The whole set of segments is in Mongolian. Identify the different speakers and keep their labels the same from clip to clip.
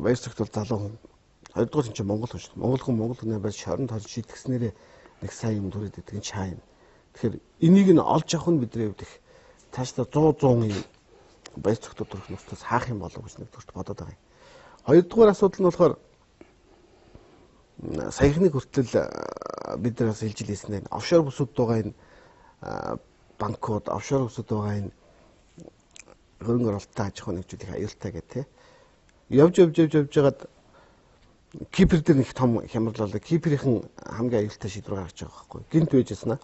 Speaker 1: баяр зөвхөн залуу хүн. Хоёрдугаар чинь Монгол хүн шүү дээ. Монгол хүн байж шоронд харж шийтгэснээрээ нэг сайн юм төрөд идэг нь чаа юм. Тэгэхээр энийг нь олж авах нь бидний хувьд их цаашдаа 100 юм баяр зөвхөн төрөх нөхцөөс хаах юм болов гэж нэг төрт бодоод байгаа юм. Хоёрдугаар асуудал нь болохоор саяхныг хүртэл бид нар бас хэлж хэлсэн нь офшор бүсүүд байгаа энэ банкуд, офшор бүсүүд байгаа энэ хөрөнгө оруулалттай аж ахуйн нэгжүүдийн аюултай гэх тээ. Явж байгаад Кипр дээр нэг том хямраллаа. Киприйн хамгийн аюултай шийдвэр гаргаж байгаа байхгүй. Гинт байжсна.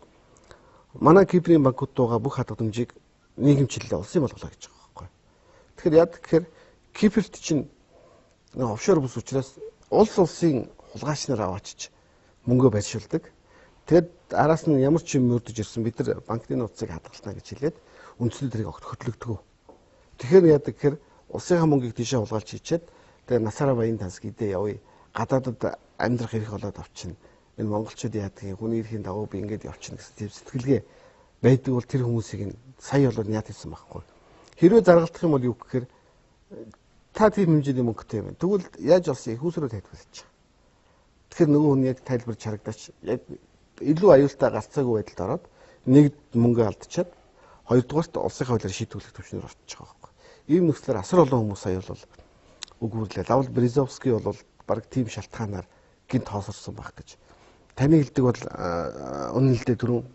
Speaker 1: Манай Киприйн банкуд байгаа бүх хадгаламжийг нийгэмчлэлээ улсын болгоно гэж байгаа байхгүй. Тэгэхээр яа гэхээр Киперт чинь офшор бүс учраас улсын хулгайч нар аваачиж мөнгө байршуулдаг. Тэгэд араас нь ямар ч юм өрдөж ирсэн бид нар банкны нууцыг хадгална гэж хэлээд үндсэндээ тэрийг хөтлөгдөг. Тэгэхээр яадаг гэхээр улсынхаа мөнгийг тийшээ хулгайлж хийчихэд тэгээ насаараа баян тансаг идэ явъя. Гадаадад амьдрах эрх болоод авчина. Энэ монголчууд яадаг юм хүний эрхийн дагуу би ингэж явчихна гэсэн сэтгэлгээ байдаг бол тэр хүмүүсийг сая болоод яат хийсэн байхгүй. Хэрвээ заргалдах юм бол юу гэхээр та тийм хэмжээний мөнгөтэй юм. Тэгвэл яаж олсон ихүүсрөө тайлбарлаж. Тэгэхээр нөгөө хүн яг тайлбарж харагдаач яг илүү аюултай гарцаагүй байдалд ороод нэг мөнгө алдчихад хоёрдугаарт улсынхаа хуулиар шийдвэрлэх төвчнөр орчих байгаа байхгүй. Ийм нөхцөлөөр асар олон хүмүүс аяа бол үгүйрлээ. Лавл Березовский бол баг тийм шалтгаанаар гинт хоосорсон байх гэж. Таны хэлдэг бол үнэлдэ түрүүн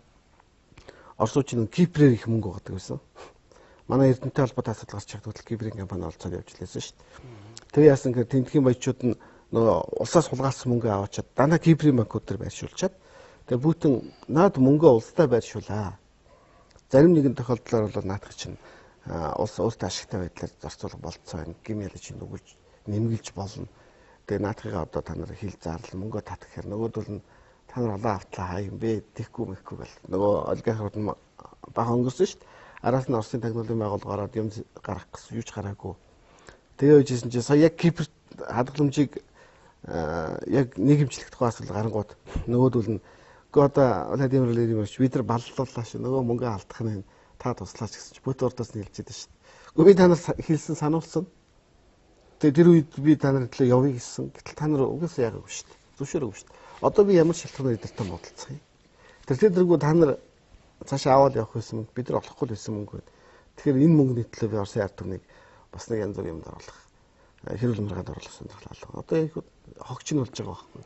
Speaker 1: Оросчууд Кипрээр их мөнгө өгдөг байсан. Манай Эрдэнэтэй холбоотой асуудал гарч чадвал Киприйн компани олцоод явж лээсэн шүү дээ. Тэр яасан гэхээр тентхийн баячууд нь нөгөө улсаас хулгайлсан мөнгө аваачаад дандаа Киприйн банкуд төр байршуулчаад тэгээ бүтэн наад мөнгөө улстай байршуулаа. Зарим нэгэн тохиолдлоор бол наадах чинь улс өөртөө ашигтай байдлаар зарцуулах болцоо байна. Гим ялж чинь нүгэлж нэмгэлж болно. Тэгээ наадхыгаа одоо та нар хил заарлал мөнгөө татах хэрэг нөгөөдөл нь та нар олоо автлаа юм бэ? Тэхгүй мэхгүй гэл. Нөгөө олигархууд нь бага өнгөрсөн шүү дээ. Араас нь Оросын тагнуулын байгууллагаараа юм гарах гэсэн юу ч гараагүй. Тэгээ үжсэн чинь сая яг Кипр хадгаламжийг яг нийгэмчлэх тухай асуудал гарангууд нөгөөдөл нь одоо Владимир Владимирович бид нар баллууллаа шүү. Нөгөө мөнгө алдах нь та туслаач гэсэн чинь бүт урдаас нь хэлж байгаа шүү. Гэхдээ би та нар хэлсэн сануулсан. Тэгээ тэр үед би та нар төлөө явъя гэсэн. Гэтэл та нар угаасаа яагаагүй шүү. Зөвшөөрөөгүй шүү. Одоо би ямар шалтгаанаар эдэртээ бодолцох юм. Тэр тэргүй та нар цаашаа аваад явах байсан мөнгө бид нар олохгүй байсан мөнгө байна. Тэгэхээр энэ мөнгөний төлөө би Оросын ард түмнийг бас нэг янз бүрийн юмд оруулах. Хэрүүл маргаад оруулах сонирхол. Одоо их хогч нь болж байгаа байхгүй.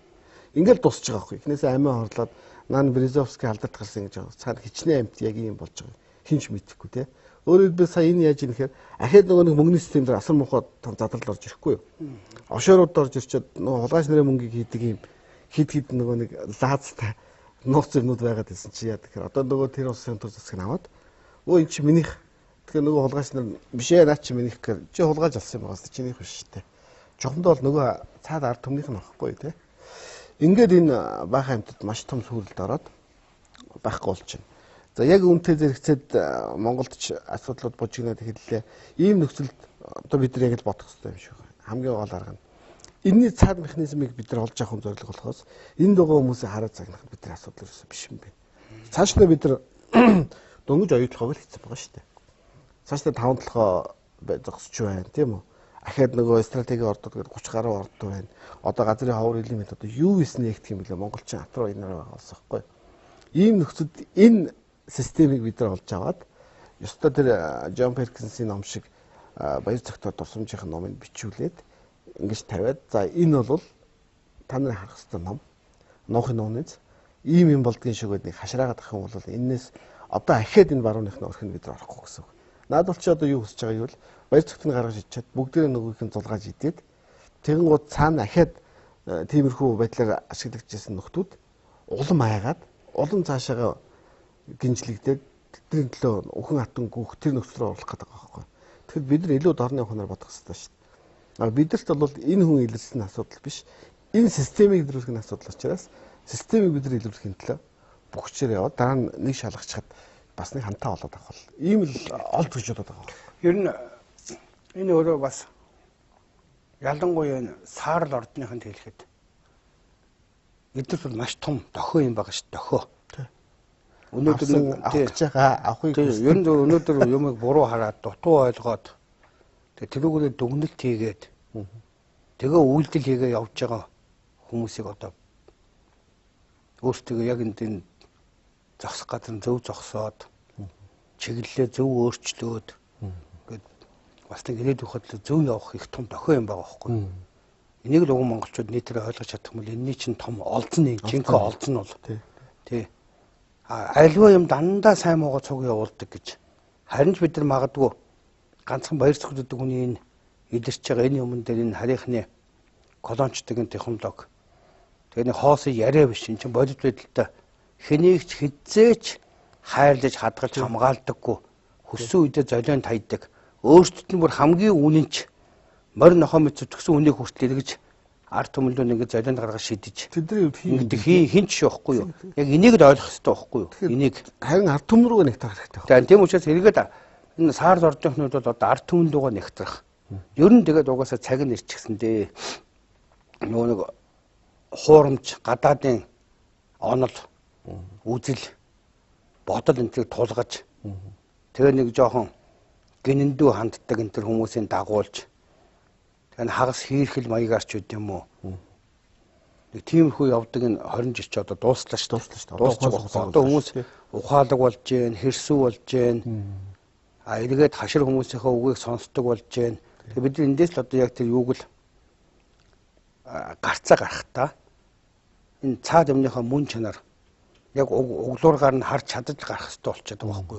Speaker 1: Ингээл дуусч байгаа байхгүй. Эхнээсээ амиа хорлоод наан Березовский алдарт гарсан гэж байгаа. Цаад хичнээн амт яг юм болж байгаа. Хинч мэдэхгүй те. Өөрөөр хэлбэл сая энэ яаж юм гэхээр ахаад нөгөө нэг мөнгөний систем дээр асар муухай том задрал орж ирэхгүй юу. Офшорууд орж ирчээд нөгөө хулгайч нарын мөнгийг хийдэг юм хид нөгөө нэг лаазтай нууц зөрнүүд байгаад байсан чи яа тэгэхээр одоо нөгөө тэр улсын төр засаг нь аваад өө эн чи минийх тэгэхээр нөгөө хулгайч нар биш ээ наа чи минийх гэхээр чи хулгайж алсан юм байгаас чинийх биш те. Жохондоо бол нөгөө цаад ард түмнийх нь байхгүй те. Ингээд энэ баахан амтд маш том сүрэлд ороод байхгүй болчихно. За яг үнтэй зэрэгцээд Монголд ч асуудлууд бужигнаад хэллээ. Ийм нөхцөлд одоо бид нар яг л бодох хэрэгтэй юм шиг байна. Хамгийн гол арга нь энэний цаад механизмыг бид нар олж авах зорилго болохоос энд байгаа хүмүүсээ хараад загнах нь бидний асуудал ерөөсөө биш юм байна. Цаашдаа бид нар дөнгөж оюутлахыг л хийсэн байгаа шүү дээ. Цаашдаа 5 толгой зогсож байна тийм үү? Ахаад нөгөө стратеги ордод гэдэг 30 гаруй орд байна. Одоо газрын ховор элийн мэд одоо юу хийснэ гэх юм бэлээ монголчин атруу инээр байгаа болсон байхгүй. Ийм нөхцөлд энэ системийг бид нар олж аваад ёстой тэр Джон Перкинсийн ном шиг баяр зөвхөн дурсамжийн номыг бичүүлээд ингэж тавиад за энэ бол та нарын харах ёстой ном. Нуухын нууныц ийм юм болдгийн шиг нэг хашраагаад ах юм бол энэс одоо ахаад энэ барууныхны өрх нь бид нар орохгүй гэсэн үг. Наад бол чи одоо юу хүсэж байгаа юм бол баяр зөвхөн гаргаж ичээд бүгдээ нөгөөх нь зулгааж идээд тэгэнгუთ цаана ахаад тиймэрхүү байдлаар ашиглагдчихсэн нөхдүүд улам айгаад улам цаашаага гинжлэгдээд тэдний төлөө өхөн хатан гүөх тэр нөхцөл рүү оруулах гэдэг байгаа байхгүй. Тэгэхээр бид нар илүү дорны ухаанаар бодох хэрэгтэй шүү дээ. Бидэрт бол энэ хүн илэрсэн асуудал биш. Энэ системийг илрүүлэх асуудал учраас системийг бид нар илрүүлэхийн төлөө бүх хүчээр яваад дараа нь нэг шалгачаад бас нэг хантаа болоод авах бол ийм л олд гэж бодоод байгаа.
Speaker 2: Ер нь энэ өөрөө бас ялангуяа саарл ордныханд хэлэхэд эдгээр бол маш том дохио юм байгаа шүү дээ. Дохио. Өнөөдөр
Speaker 1: авах байгаа авахыг
Speaker 2: ер нь өнөөдөр юмыг буруу хараад дутуу ойлгоод тэрүүгээр дүгнэлт хийгээд тэгээ үйлдэл хийгээ явж байгаа хүмүүсийг одоо өөрсдөө яг энэ зогсох газар зөв зогсоод чиглэлээ зөв өөрчлөөд ингээд бас нэг ирээдүйн хөдлөө зөв явах их том дохио юм байгаа байхгүй. Энийг л уг монголчууд нийтээр ойлгож чадах юм бол энэний чинь том олзон нэг жинхэнэ олзон бол тий. Альва юм дандаа сайн муугаа цуг явуулдаг гэж. Харин ч бид нар магадгүй ганцхан баяр зүгтдэг хүний энэ илэрч байгаа энэ юмн дээр энэ харийнхны колончдын технологи. Тэгээ нэг хоосыг яриа биш энэ чинь бодит байдалтай хэнийг ч хизээч хайрлаж хадгалж хамгаалдаггүй хүссэн үедээ золион тайдаг. Өөрсдөд нь бүр хамгийн үнэнч морь нохоо мэт зүтгэсэн үнийг хүртэл эргэж ард түмэлдөө нэг золион гаргаж шидэж.
Speaker 1: Тэдний хувьд
Speaker 2: ингээд хин ч шүүхгүй юу. Яг энийг л ойлгох хэрэгтэй байхгүй юу. Энийг
Speaker 1: харин ард түмэн рүүгээ нэгтрэх хэрэгтэй.
Speaker 2: За тийм учраас эргээд энэ саард ордынхнууд бол одоо ард түмэн рүүгээ нэгтрэх. Ер нь тэгээд угаасаа цаг нь ирчихсэндээ нөгөө нэг хуурамч гадаадын онол үзэл бодол энтрийг тулгаж тэгээ нэг жоохон гинэндүү ханддаг энэ төр хүмүүсийн дагуулж тэгээ хагас хийрхэл маягаар ч үт юм уу нэг тиймэрхүү явдаг энэ 20 жил ч одоо дуусчлаа ш одоо хүмүүс ухаалаг болж гэн хэрсүү болж гэн эргээд хашир хүмүүсийнхээ үгийг сонсдог болж гэн тэгээ бид эндээс л одоо яг тэр юуг л гарцаа гарахтаа энэ цаад өмнөхөө мөн чанар яг углуургаар нь харж чадаж гарах хэрэгтэй болчиход байгаа байхгүй юу.